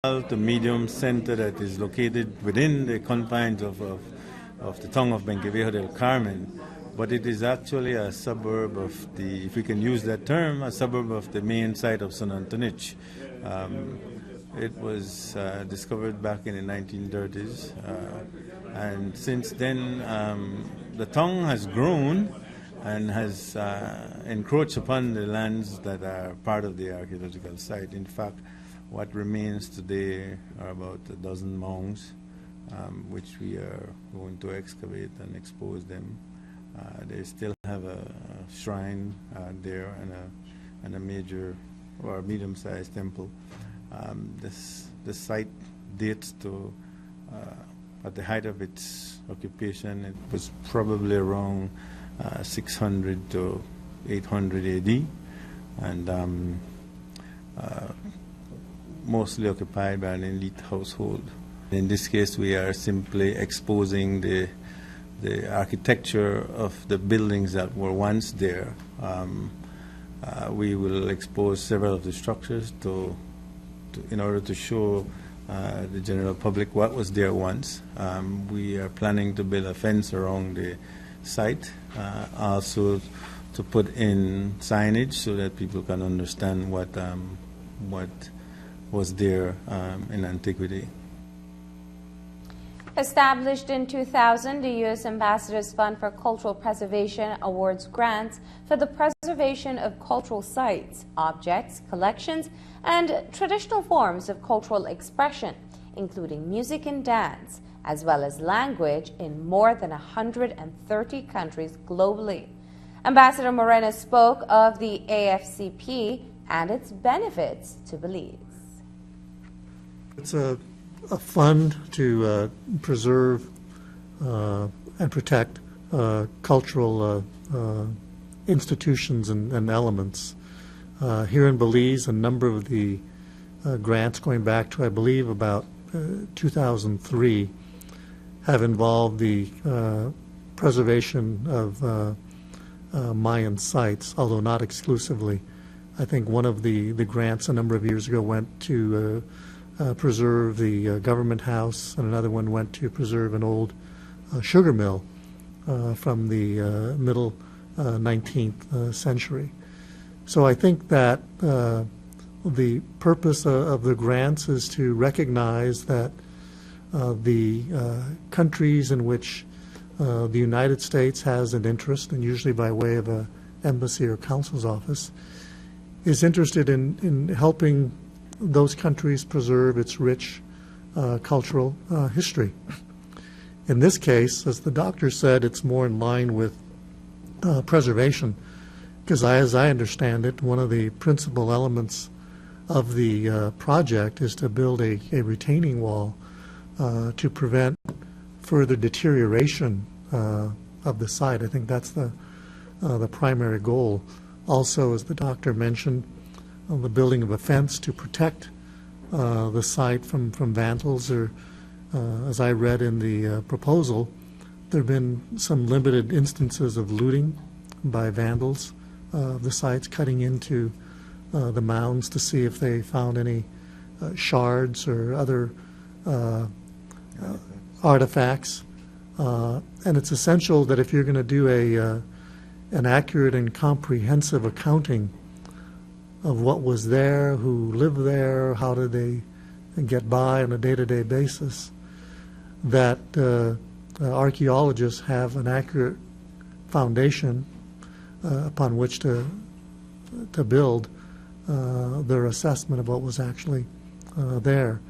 to medium center that is located within the confines of the town of Benquevejo del Carmen, but it is actually a suburb of the, if we can use that term, a suburb of the main site of Xunantunich. It was discovered back in the 1930s, and since then the town has grown and has encroached upon the lands that are part of the archaeological site. In fact, what remains today are about a dozen mounds, which we are going to excavate and expose them. They still have a shrine there and a major or medium-sized temple. The site dates to, at the height of its occupation, it was probably around 600 to 800 AD, and mostly occupied by an elite household. In this case, we are simply exposing the architecture of the buildings that were once there. We will expose several of the structures in order to show the general public what was there once. We are planning to build a fence around the site, also to put in signage so that people can understand what was there in antiquity. Established in 2000, the U.S. Ambassador's Fund for Cultural Preservation awards grants for the preservation of cultural sites, objects, collections, and traditional forms of cultural expression, including music and dance, as well as language in more than 130 countries globally. Ambassador Moreno spoke of the AFCP and its benefits to Belize. It's a fund to preserve and protect cultural institutions and elements. Here in Belize, a number of the grants going back to, I believe, about 2003 have involved the preservation of Mayan sites, although not exclusively. I think one of the grants a number of years ago went to preserve the government house, and another one went to preserve an old sugar mill from the middle 19th century. So I think that the purpose of the grants is to recognize that the countries in which the United States has an interest, and usually by way of an embassy or consul's office, is interested in helping those countries preserve its rich cultural history. In this case, as the doctor said, it's more in line with preservation, because as I understand it, one of the principal elements of the project is to build a retaining wall to prevent further deterioration of the site. I think that's the primary goal. Also, as the doctor mentioned, the building of a fence to protect the site from vandals, or as I read in the proposal, there have been some limited instances of looting by vandals of the sites, cutting into the mounds to see if they found any shards or other artifacts. And it's essential that if you're going to do an accurate and comprehensive accounting of what was there, who lived there, how did they get by on a day-to-day basis, that archaeologists have an accurate foundation upon which to build their assessment of what was actually there.